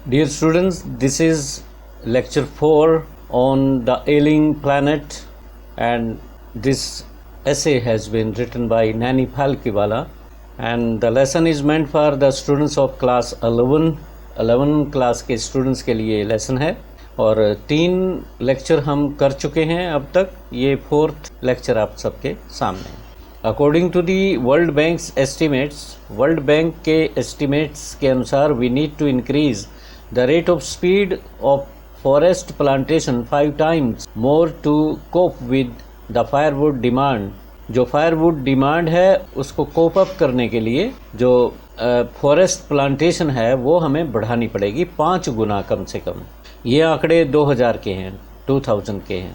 Dear students, this is lecture 4 on the alien planet, and this essay has been written by Nani Phalkiwala, and the lesson is meant for the students of class 11 class के students के लिए lesson है। और 3 lecture हम कर चुके हैं अब तक, ये 4th लेक्चर आप सबके सामने है। According to the world bank's estimates, world bank के एस्टिमेट्स के अनुसार we need to increase the rate of speed of forest plantation 5 times more to cope with the firewood demand। जो फायरवुड डिमांड है उसको कोप अप करने के लिए जो फॉरेस्ट प्लांटेशन है वो हमें बढ़ानी पड़ेगी 5 गुना कम से कम। ये आंकड़े 2000 के हैं, 2000 के हैं।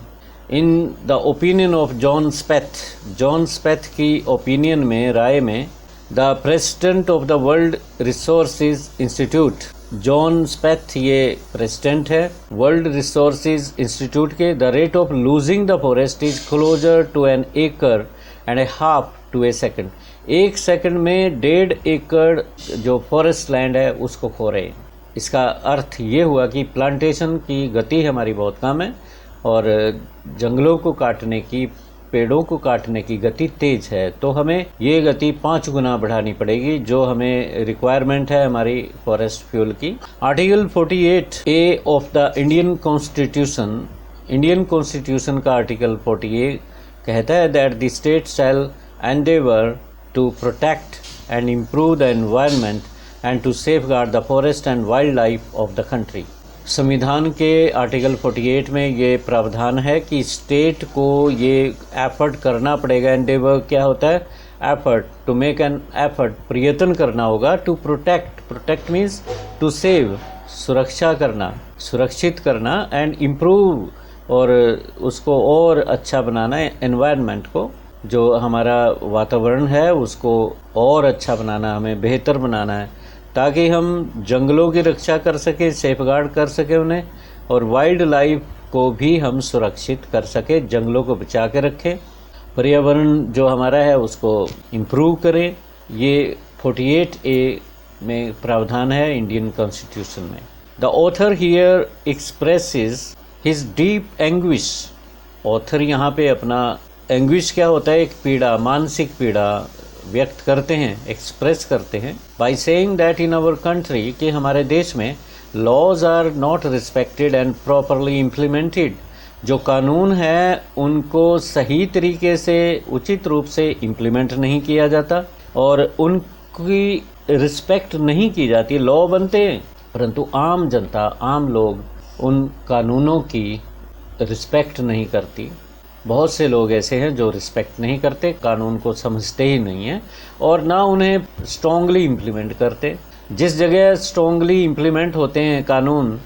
In the opinion of John Speth की ओपिनियन में, राय में, the president of the World Resources Institute, John Speth ये प्रेसिडेंट है वर्ल्ड रिसोर्सेज इंस्टीट्यूट के, the rate of losing the forest is closer to an acre and a half to a second. 1 second में 1.5 एकड़ जो forest land है उसको खो रहे हैं। इसका अर्थ ये हुआ कि प्लांटेशन की गति हमारी बहुत कम है और जंगलों को काटने की, पेड़ों को काटने की गति तेज है। तो हमें ये गति 5 गुना बढ़ानी पड़ेगी जो हमें रिक्वायरमेंट है हमारी फॉरेस्ट फ्यूल की। Article 48A of the Indian constitution का आर्टिकल 48 कहता है that the state shall endeavour to protect and improve the environment and to safeguard the forest and wild life of the country. संविधान के article 48 में ये प्रावधान है कि स्टेट को ये एफर्ट करना पड़ेगा। एंडेवर क्या होता है? Effort, to make an effort, प्रयत्न करना होगा। To protect means to save, सुरक्षा करना, सुरक्षित करना, एंड इम्प्रूव, और उसको और अच्छा बनाना है, एनवायरनमेंट को, जो हमारा वातावरण है उसको और अच्छा बनाना, हमें बेहतर बनाना है ताकि हम जंगलों की रक्षा कर सके, सेफगार्ड कर सके उन्हें, और वाइल्ड लाइफ को भी हम सुरक्षित कर सके, जंगलों को बचा के रखें, पर्यावरण जो हमारा है उसको इम्प्रूव करें। ये 48A में प्रावधान है इंडियन कॉन्स्टिट्यूशन में। The author here expresses his deep anguish. Author यहाँ पे अपना एंग्विश क्या होता है? एक पीड़ा, मानसिक पीड़ा व्यक्त करते हैं, एक्सप्रेस करते हैं, by saying that in our country, कि हमारे देश में laws are not respected and properly implemented. जो कानून है उनको सही तरीके से, उचित रूप से इम्प्लीमेंट नहीं किया जाता और उनकी रिस्पेक्ट नहीं की जाती। लॉ बनते हैं परंतु आम जनता, आम लोग उन कानूनों की रिस्पेक्ट नहीं करती। बहुत से लोग ऐसे हैं जो रिस्पेक्ट नहीं करते, कानून को समझते ही नहीं हैं और ना उन्हें स्ट्रॉन्गली इम्प्लीमेंट करते। जिस जगह स्ट्रॉन्गली इम्प्लीमेंट होते हैं कानून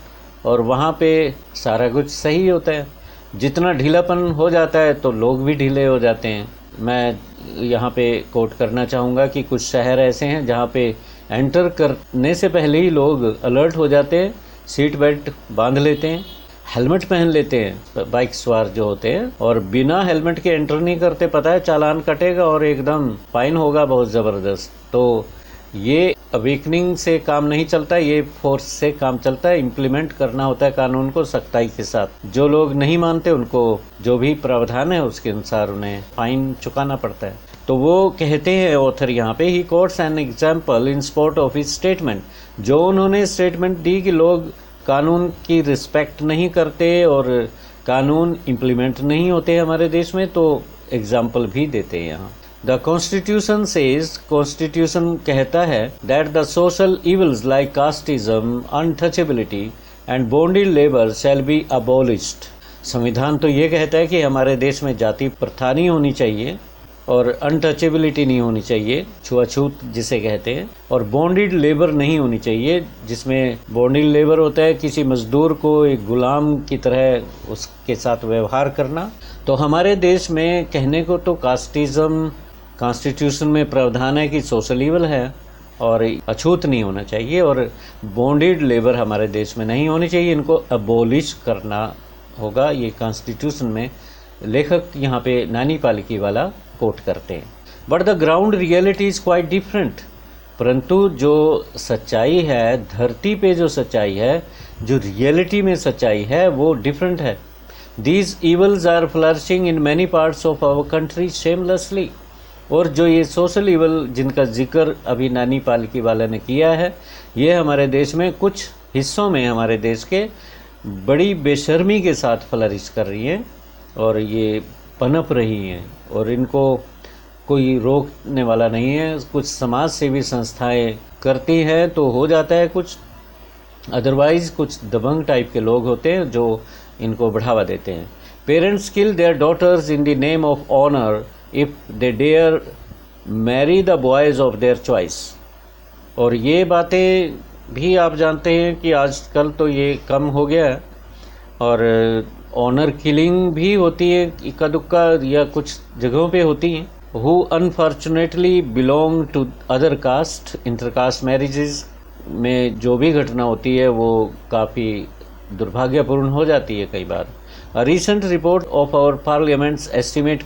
और वहाँ पे सारा कुछ सही होता है। जितना ढीलापन हो जाता है तो लोग भी ढीले हो जाते हैं। मैं यहाँ पे कोट करना चाहूँगा कि कुछ शहर ऐसे हैं जहाँ पे एंटर करने से पहले ही लोग अलर्ट हो जाते हैं, सीट बेल्ट बांध लेते हैं, हेलमेट पहन लेते हैं, बाइक सवार जो होते हैं, और बिना हेलमेट के एंटर नहीं करते। पता है चालान कटेगा और एकदम फाइन होगा बहुत ज़बरदस्त। तो ये अवेकनिंग से काम नहीं चलता, ये फोर्स से काम चलता है। इम्प्लीमेंट करना होता है कानून को सख्ताई के साथ। जो लोग नहीं मानते उनको जो भी प्रावधान है उसके अनुसार उन्हें फाइन चुकाना पड़ता है। तो वो कहते हैं ऑथर यहाँ पे, he quotes an example in support of his statement. जो उन्होंने स्टेटमेंट दी कि लोग कानून की रिस्पेक्ट नहीं करते और कानून इम्प्लीमेंट नहीं होते हमारे देश में, तो एग्जाम्पल भी देते हैं यहाँ। द कॉन्स्टिट्यूशन सेज, कॉन्स्टिट्यूशन कहता है that the social evils like casteism, untouchability and bonded labour shall be abolished. संविधान तो ये कहता है कि हमारे देश में जाति प्रथा नहीं होनी चाहिए और अनटचेबिलिटी नहीं होनी चाहिए, छुआछूत जिसे कहते हैं, और बॉन्डेड लेबर नहीं होनी चाहिए, जिसमें बॉन्डेड लेबर होता है किसी मजदूर को एक गुलाम की तरह उसके साथ व्यवहार करना। तो हमारे देश में कहने को तो कास्टिज्म कॉन्स्टिट्यूशन में प्रावधान है कि सोशल इवल है और अछूत नहीं होना चाहिए, और बॉन्डेड लेबर हमारे देश में नहीं होनी चाहिए, इनको अबॉलिश करना होगा। ये कॉन्स्टिट्यूशन में लेखक यहाँ पे नानी पालकीवाला कोट करते हैं। But the ground reality is quite different. परंतु जो सच्चाई है, धरती पे जो सच्चाई है, जो रियलिटी में सच्चाई है, वो डिफरेंट है। These evils are flourishing in many parts of our country shamelessly. और जो ये सोशल ईवल जिनका जिक्र अभी नानी पालकी वाला ने किया है, ये हमारे देश में कुछ हिस्सों में हमारे देश के बड़ी बेशर्मी के साथ फ्लरिश कर रही हैं और ये पनप रही हैं, और इनको कोई रोकने वाला नहीं है। कुछ समाज सेवी संस्थाएं करती हैं तो हो जाता है कुछ, अदरवाइज़ कुछ दबंग टाइप के लोग होते हैं जो इनको बढ़ावा देते हैं। Parents kill their daughters in the name of honour if they dare marry the boys of their choice. और ये बातें भी आप जानते हैं कि आजकल तो ये कम हो गया है, और ऑनर किलिंग भी होती है इक्का दुक्का या कुछ जगहों पे होती हैं। who unfortunately belong to other caste, intercaste marriages में जो भी घटना होती है वो काफ़ी दुर्भाग्यपूर्ण हो जाती है कई बार। A recent report of our Parliament's Estimate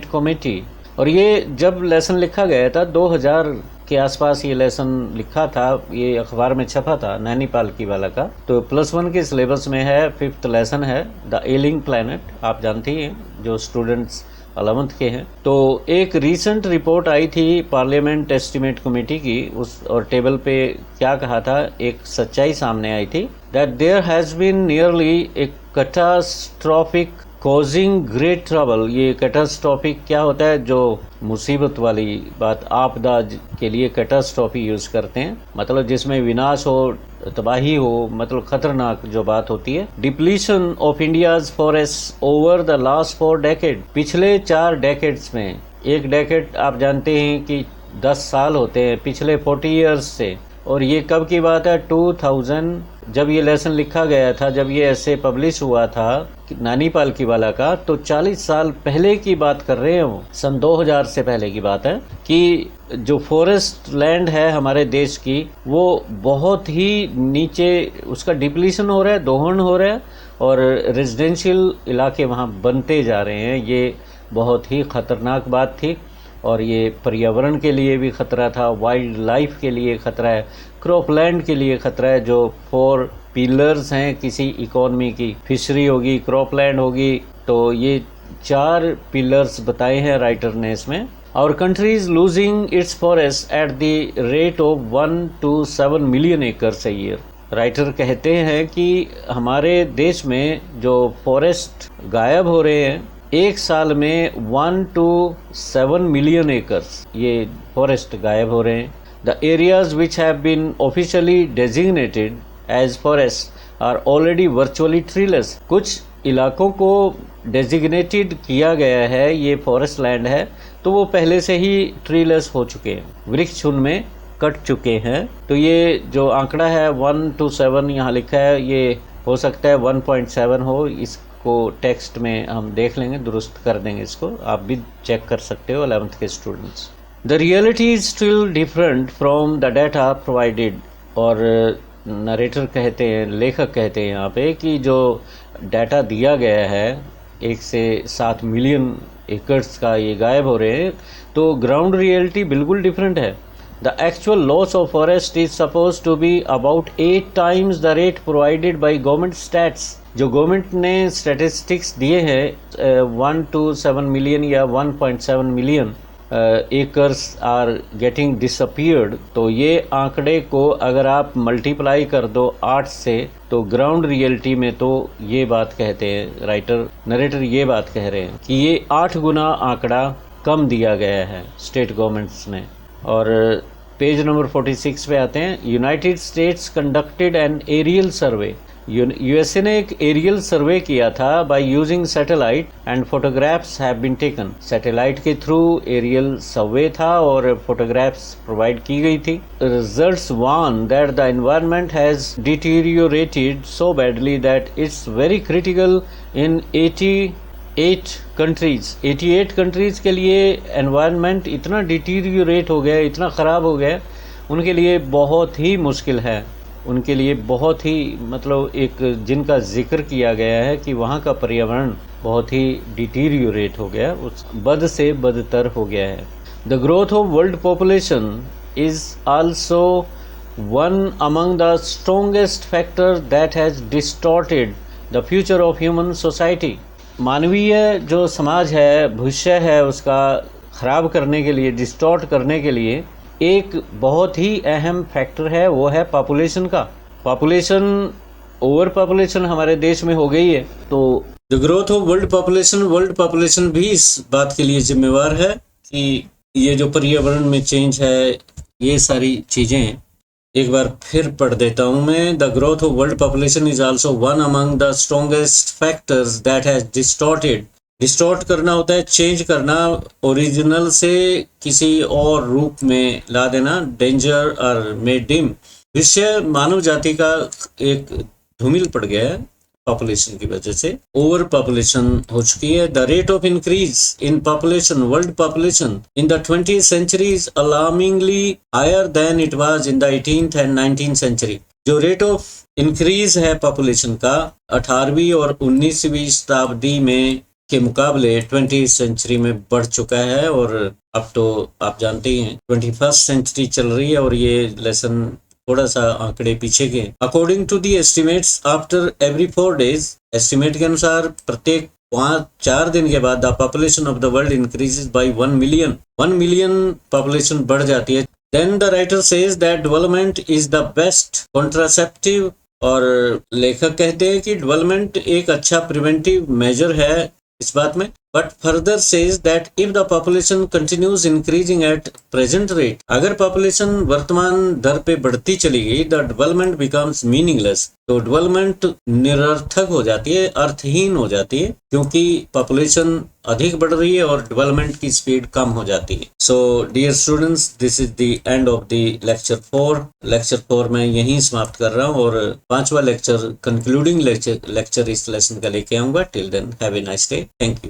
Committee, और ये जब लेसन लिखा गया था 2000 के आसपास ये लेसन लिखा था, ये अखबार में छपा था नैनी पालकी वाला का। तो +1 के सिलेबस में है, 5th लेसन है द एलिंग प्लैनेट, आप जानते ही हैं जो स्टूडेंट्स 11th के हैं। तो एक रीसेंट रिपोर्ट आई थी पार्लियामेंट एस्टिमेट कमेटी की, उस और टेबल पे क्या कहा था, एक सच्चाई सामने आई थी that there has been nearly a catastrophic causing great trouble. ये कैटास्ट्रॉफिक क्या होता है, जो मुसीबत वाली बात, आपदा के लिए कैटास्ट्रॉफी यूज़ करते हैं, मतलब जिसमें विनाश हो, तबाही हो, मतलब खतरनाक जो बात होती है। Depletion of India's forest over the last 4 decade, पिछले 4 डेकेड्स में, एक डेकेड आप जानते हैं कि 10 साल होते हैं, पिछले 40 ईयर्स से। और ये कब की बात है, 2000 जब ये लेसन लिखा गया था, जब ये ऐसे पब्लिश हुआ था नानी पालकी वाला का, तो 40 साल पहले की बात कर रहे हैं वो, सन 2000 से पहले की बात है कि जो फॉरेस्ट लैंड है हमारे देश की, वो बहुत ही नीचे उसका डिप्लीशन हो रहा है, दोहन हो रहा है, और रेजिडेंशियल इलाके वहाँ बनते जा रहे हैं। ये बहुत ही ख़तरनाक बात थी, और ये पर्यावरण के लिए भी ख़तरा था, वाइल्ड लाइफ के लिए ख़तरा है, क्रॉपलैंड के लिए ख़तरा है। जो 4 पिलर्स हैं किसी इकोनॉमी की, फिशरी होगी, क्रॉपलैंड होगी, तो ये 4 पिलर्स बताए हैं राइटर ने इसमें। Our country is losing its forest at the rate of 1 to 7 million acres a year। Writer कहते हैं कि हमारे देश में जो फॉरेस्ट गायब हो रहे हैं, एक साल में 1 to 7 मिलियन एकर्स ये फॉरेस्ट गायब हो रहे हैं। The areas which have been officially designated as forest are already virtually treeless. कुछ इलाकों को डेजिग्नेटेड किया गया है, ये फॉरेस्ट लैंड है, तो वो पहले से ही ट्रीलेस हो चुके हैं, वृक्ष उनमें कट चुके हैं। तो ये जो आंकड़ा है 1 to 7 यहाँ लिखा है, ये हो सकता है 1.7 हो, इसको टेक्स्ट में हम देख लेंगे, दुरुस्त कर देंगे इसको, आप भी चेक कर सकते हो 11th के students. The reality is still different from the data provided. और नरेटर कहते हैं, लेखक कहते हैं यहाँ पे कि जो डाटा दिया गया है 1 से 7 मिलियन एकर्स का ये गायब हो रहे हैं, तो ग्राउंड रियलिटी बिल्कुल डिफरेंट है। The actual loss of forest is suppose to be about 8 times the rate provided by government stats. जो गवर्नमेंट ने स्टैटिस्टिक्स दिए हैं 1 to 7 मिलियन या 1.7 million acres are getting disappeared, तो ये आंकड़े को अगर आप मल्टीप्लाई कर दो 8 से, तो ग्राउंड रियलिटी में तो ये बात कहते हैं राइटर, नरेटर ये बात कह रहे हैं कि ये 8 गुना आंकड़ा कम दिया गया है स्टेट गवर्नमेंट्स ने। और पेज नंबर 46 पे आते हैं। United States conducted an aerial survey. USA ने एक एरियल सर्वे किया था by using satellite and photographs have been taken. Satellite के थ्रू एरियल सर्वे था और फोटोग्राफ्स प्रोवाइड की गई थी। Results warn that the environment has deteriorated so badly that it's very critical in 88 countries के लिए एनवायरनमेंट इतना डिटीरियोरेट हो गया, इतना ख़राब हो गया, उनके लिए बहुत ही मुश्किल है, उनके लिए बहुत ही मतलब एक जिनका जिक्र किया गया है कि वहाँ का पर्यावरण बहुत ही डिटीरियोरेट हो गया, उस बद से बदतर हो गया है। The growth of world population is also one among the strongest factors that has distorted the future of human society. मानवीय जो समाज है, भविष्य है, उसका ख़राब करने के लिए, डिस्टॉर्ट करने के लिए एक बहुत ही अहम फैक्टर है, वो है पॉपुलेशन का। पॉपुलेशन, ओवर पॉपुलेशन हमारे देश में हो गई है। तो the growth of world population भी इस बात के लिए जिम्मेवार है कि ये जो पर्यावरण में चेंज है, ये सारी चीज़ें एक बार फिर पढ़ देता हूँ मैं। The growth of world population is also one among the strongest factors that has distort करना होता है, चेंज करना, ओरिजिनल से किसी और रूप में ला देना, डेंजर और मेड डिम। विषय मानव जाति का एक धूमिल पड़ गया है पॉपुलेशन की वजह से, ओवर पॉपुलेशन हो चुकी है। The rate of increase in population, world population in the 20th century is alarmingly higher than it was in the 18th and 19th century। जो रेट ऑफ इंक्रीज है पॉपुलेशन का 18वीं और 19वीं शताब्दी में के मुकाबले 20th century में बढ़ चुका है, और अब तो आप जानते ही हैं 21st century चल रही है, और ये लेसन थोड़ा सा आंकड़े पीछे के। According to the estimates after every 4 days, estimate के अनुसार प्रत्येक 4 दिन के बाद the population of the world increases by 1 million population बढ़ जाती है। Then the writer says that development is the best contraceptive, और लेखक कहते हैं कि डेवलपमेंट एक अच्छा प्रिवेंटिव मेजर है इस बात में। But further says that if the population continues increasing at present rate, अगर पॉपुलेशन वर्तमान दर पे बढ़ती चली गई, द डेवलपमेंट बिकम्स मीनिंगलेस, तो डेवलपमेंट निरर्थक हो जाती है, अर्थहीन हो जाती है, क्योंकि पॉपुलेशन अधिक बढ़ रही है और डेवलपमेंट की स्पीड कम हो जाती है। So dear students, this is the end of the lecture 4। Lecture 4 मैं यहीं समाप्त कर रहा हूँ, और 5वां लेक्चर, कंक्लूडिंग लेक्चर इस लेसन का लेके आऊंगा। Till then have a nice day, thank you.